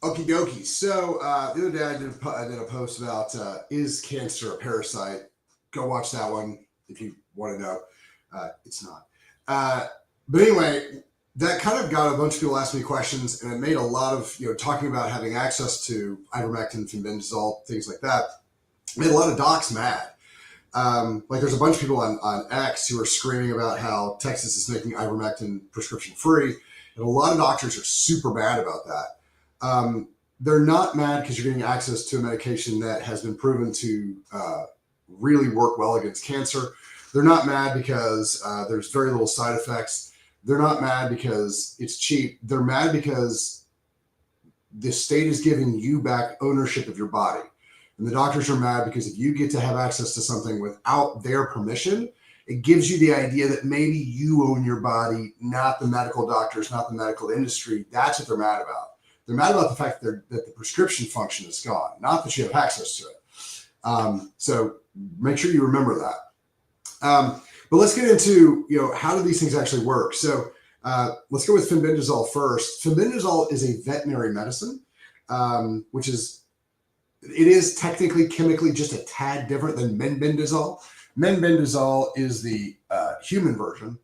Okie dokie. So the other day I did a post about is cancer a parasite? Go watch that one if you want to know. It's not. Uh, but anyway, that kind of got a bunch of people asking me questions, and it made a lot of talking about having access to ivermectin, fenbendazole, things like that. It made a lot of docs mad. Like there's a bunch of people on X who are screaming about how Texas is making ivermectin prescription free, and a lot of doctors are super mad about that. They're not mad because you're getting access to a medication that has been proven to really work well against cancer. They're not mad because there's very little side effects. They're not mad because it's cheap. They're mad because the state is giving you back ownership of your body. And the doctors are mad because if you get to have access to something without their permission, it gives you the idea that maybe you own your body, not the medical doctors, not the medical industry. That's what they're mad about. They're mad about the fact that the prescription function is gone, not that you have access to it. So make sure you remember that. But let's get into, how do these things actually work? So let's go with fenbendazole first. Fenbendazole is a veterinary medicine, which is technically chemically just a tad different than menbendazole. Menbendazole is the human version,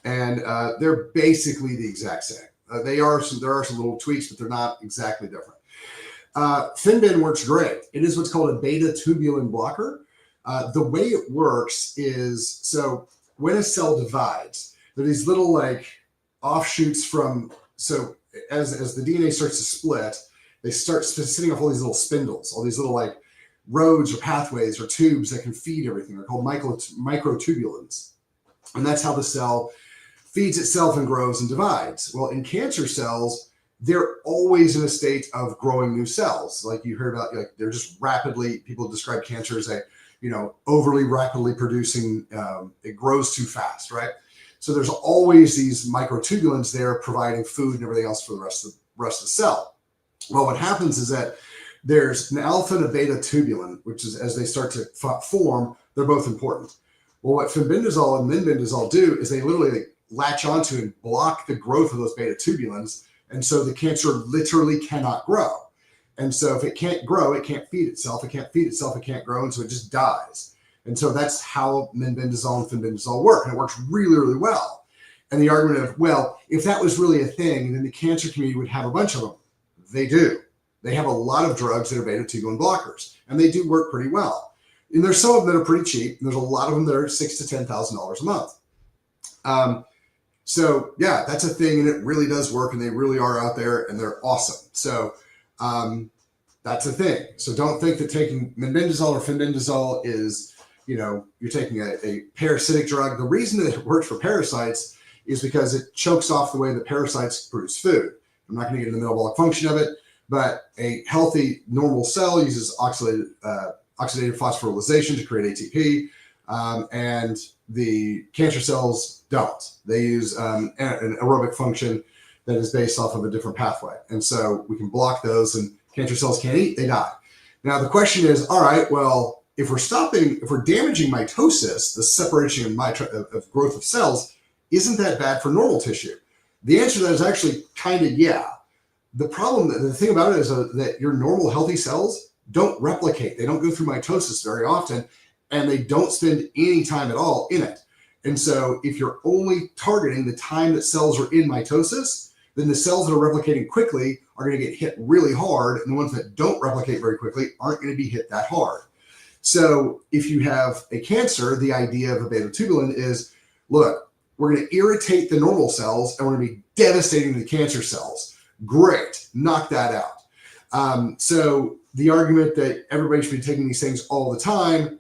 and they're basically the exact same. There are some little tweaks, but they're not exactly different. Fenben works great. It is what's called a beta tubulin blocker. The way it works is, so when a cell divides, there are these little offshoots from, so as the DNA starts to split, they start sitting off all these little spindles, all these little roads or pathways or tubes that can feed everything. They're called microtubulins. And that's how the cell feeds itself and grows and divides. Well, in cancer cells, they're always in a state of growing new cells. Like you heard about, they're just rapidly, people describe cancer as overly rapidly producing, it grows too fast, right? So there's always these microtubulins there providing food and everything else for the rest of the cell. Well, what happens is that there's an alpha and a beta tubulin, which is, as they start to form, they're both important. Well, what fenbendazole and menbendazole do is they literally latch onto and block the growth of those beta tubulins. And so the cancer literally cannot grow. And so if it can't grow, it can't feed itself. It can't feed itself. It can't grow. And so it just dies. And so that's how menbendazole and fenbendazole work. And it works really, really well. And the argument of, well, if that was really a thing, then the cancer community would have a bunch of them. They do. They have a lot of drugs that are beta tubulin blockers, and they do work pretty well. And there's some of them that are pretty cheap. And there's a lot of them that are $6,000 to $10,000 a month. So yeah, that's a thing, and it really does work, and they really are out there, and they're awesome. So that's a thing. So don't think that taking menbendazole or fenbendazole is, you're taking a parasitic drug. The reason that it works for parasites is because it chokes off the way that parasites produce food. I'm not going to get into the metabolic function of it, but a healthy, normal cell uses oxidative phosphorylation to create ATP, and the cancer cells don't. They use an aerobic function that is based off of a different pathway. And so we can block those, and cancer cells can't eat, they die. Now, the question is, all right, well, if we're damaging mitosis, the separation of growth of cells, isn't that bad for normal tissue? The answer to that is actually kind of yeah. The thing about it is that your normal healthy cells don't replicate. They don't go through mitosis very often, and they don't spend any time at all in it. And so if you're only targeting the time that cells are in mitosis, then the cells that are replicating quickly are going to get hit really hard, and the ones that don't replicate very quickly aren't going to be hit that hard. So if you have a cancer, the idea of a beta tubulin is, look, we're going to irritate the normal cells, and we're going to be devastating the cancer cells. Great, knock that out. So the argument that everybody should be taking these things all the time,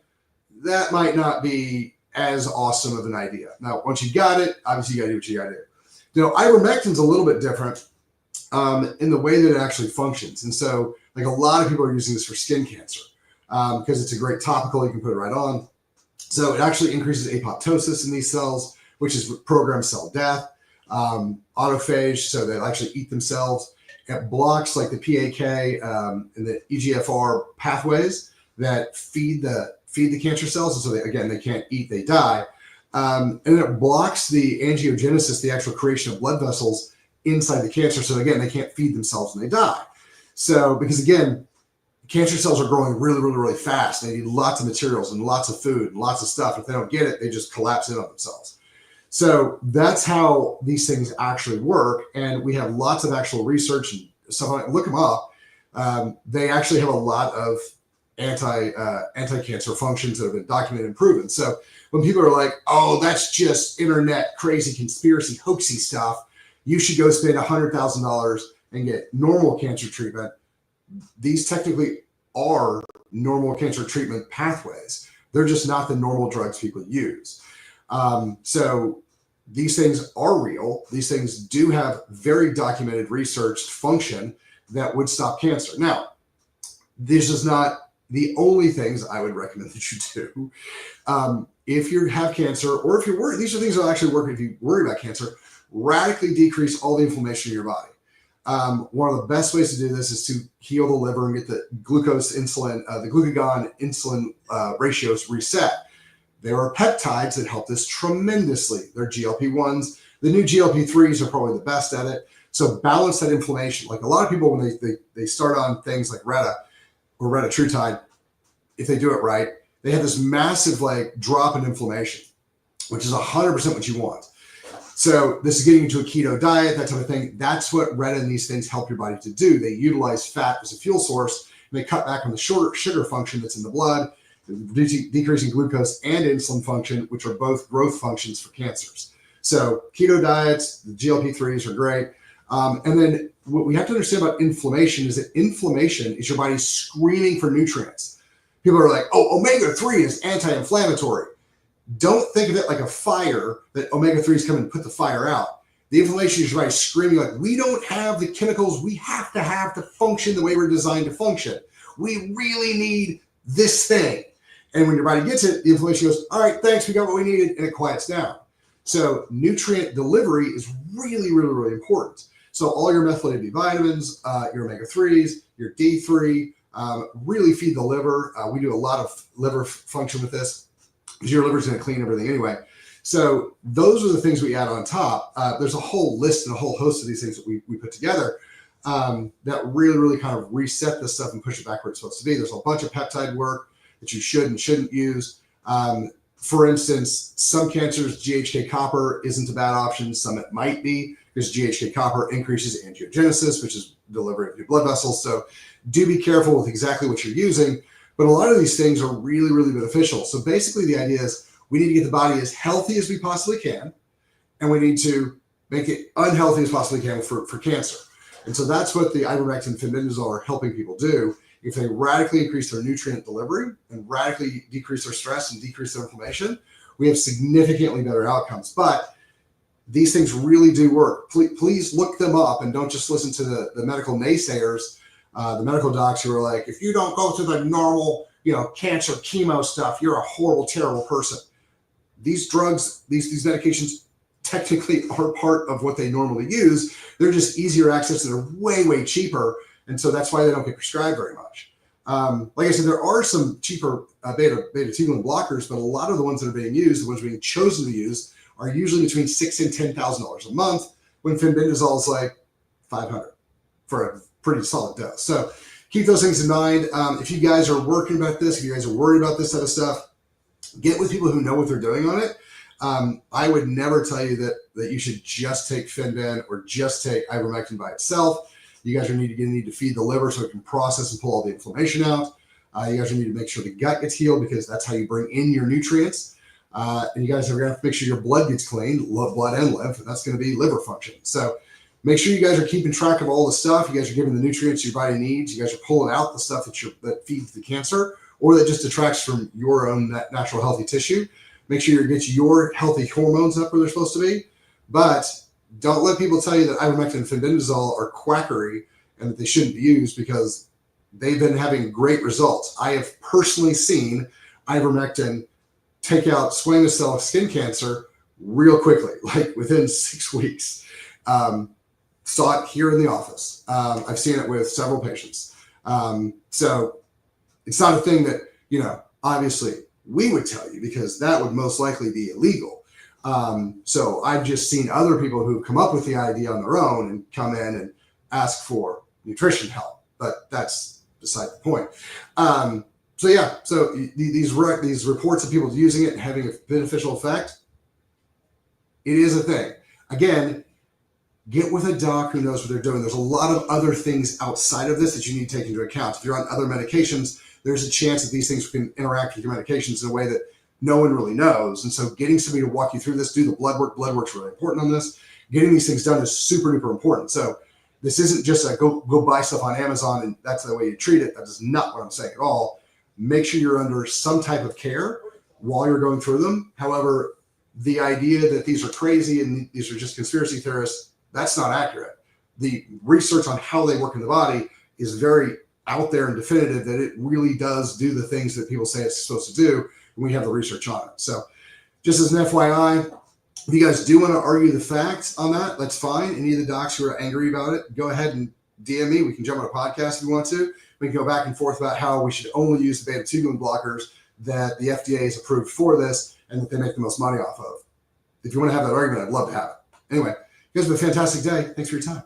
that might not be as awesome of an idea. Now, once you got it, obviously you got to do what you got to do. Ivermectin's a little bit different in the way that it actually functions. And so, a lot of people are using this for skin cancer because it's a great topical. You can put it right on. So it actually increases apoptosis in these cells, which is programmed cell death, autophage, so they actually eat themselves. It blocks the PAK and the EGFR pathways that feed the cancer cells. And so they can't eat, they die. And it blocks the angiogenesis, the actual creation of blood vessels inside the cancer. So again, they can't feed themselves and they die. So, because again, cancer cells are growing really, really, really fast. They need lots of materials and lots of food and lots of stuff. If they don't get it, they just collapse in on themselves. So that's how these things actually work. And we have lots of actual research and stuff. Look them up. They actually have a lot of anti-cancer functions that have been documented and proven. So when people are like, oh, that's just internet crazy conspiracy hoaxy stuff, you should go spend $100,000 and get normal cancer treatment. These technically are normal cancer treatment pathways. They're just not the normal drugs people use. So these things are real. These things do have very documented researched function that would stop cancer. Now, this is not the only things I would recommend that you do. If you have cancer, or if you're worried, these are things that actually work if you worry about cancer, radically decrease all the inflammation in your body. One of the best ways to do this is to heal the liver and get the the glucagon insulin ratios reset. There are peptides that help this tremendously. They're GLP-1s. The new GLP-3s are probably the best at it. So balance that inflammation. Like a lot of people, when they start on things like Retta or retatrutide, if they do it right, they have this massive like drop in inflammation, which is 100% what you want. So this is getting into a keto diet, that type of thing. That's what Retta and these things help your body to do. They utilize fat as a fuel source, and they cut back on the sugar function that's in the blood, decreasing glucose and insulin function, which are both growth functions for cancers. So keto diets, the GLP-3s are great. And then what we have to understand about inflammation is that inflammation is your body screaming for nutrients. People are like, oh, omega-3 is anti-inflammatory. Don't think of it like a fire that omega-3s come and put the fire out. The inflammation is your body screaming like, we don't have the chemicals we have to function the way we're designed to function. We really need this thing. And when your body gets it, the inflammation goes, all right, thanks, we got what we needed, and it quiets down. So nutrient delivery is really, really, really important. So all your methylated B vitamins, your omega-3s, your D3, really feed the liver. We do a lot of liver function with this because your liver is going to clean everything anyway. So those are the things we add on top. There's a whole list and a whole host of these things that we put together that really, really kind of reset this stuff and push it back where it's supposed to be. There's a bunch of peptide work that you should and shouldn't use. For instance, some cancers, GHK copper isn't a bad option. Some it might be, because GHK copper increases angiogenesis, which is delivery of your blood vessels. So do be careful with exactly what you're using. But a lot of these things are really, really beneficial. So basically the idea is we need to get the body as healthy as we possibly can, and we need to make it unhealthy as possibly can for cancer. And so that's what the ivermectin and fenbendazole are helping people do. If they radically increase their nutrient delivery and radically decrease their stress and decrease their inflammation, we have significantly better outcomes. But these things really do work. Please look them up and don't just listen to the medical naysayers, the medical docs who are like, if you don't go through the normal, cancer chemo stuff, you're a horrible, terrible person. These drugs, these medications technically are part of what they normally use. They're just easier access and they're way, way cheaper. And so that's why they don't get prescribed very much. Like I said, there are some cheaper beta-tubulin blockers, but a lot of the ones that are being used, the ones being chosen to use, are usually between $6,000 and $10,000 a month, when fenbendazole is like $500 for a pretty solid dose. So keep those things in mind. If you guys are working about this, if you guys are worried about this type of stuff, get with people who know what they're doing on it. I would never tell you that you should just take Fenben or just take ivermectin by itself. You guys are going to need to feed the liver so it can process and pull all the inflammation out. You guys are going to need to make sure the gut gets healed, because that's how you bring in your nutrients. And you guys are going to have to make sure your blood gets cleaned, blood and lymph, and that's going to be liver function. So make sure you guys are keeping track of all the stuff. You guys are giving the nutrients your body needs. You guys are pulling out the stuff that feeds the cancer or that just detracts from your own natural healthy tissue. Make sure you get your healthy hormones up where they're supposed to be. But don't let people tell you that ivermectin and fenbendazole are quackery and that they shouldn't be used, because they've been having great results. I have personally seen ivermectin take out squamous cell skin cancer real quickly, like within 6 weeks. Saw it here in the office. I've seen it with several patients. So it's not a thing that, obviously we would tell you, because that would most likely be illegal. So I've just seen other people who've come up with the idea on their own and come in and ask for nutrition help. but that's beside the point. So yeah, so these reports of people using it and having a beneficial effect, it is a thing. Again, get with a doc who knows what they're doing. There's a lot of other things outside of this that you need to take into account. If you're on other medications, there's a chance that these things can interact with your medications in a way that no one really knows. And so getting somebody to walk you through this, do the blood work's really important on this. Getting these things done is super duper important. So this isn't just a go buy stuff on Amazon and that's the way you treat it. That is not what I'm saying at all. Make sure you're under some type of care while you're going through them. However, the idea that these are crazy and these are just conspiracy theorists, that's not accurate. The research on how they work in the body is very out there and definitive that it really does do the things that people say it's supposed to do. And we have the research on it. So just as an FYI, if you guys do want to argue the facts on that, that's fine. Any of the docs who are angry about it, go ahead and DM me. We can jump on a podcast if you want to. We can go back and forth about how we should only use the beta-2 blockers that the FDA is approved for this and that they make the most money off of. If you want to have that argument, I'd love to have it. Anyway, you guys have a fantastic day. Thanks for your time.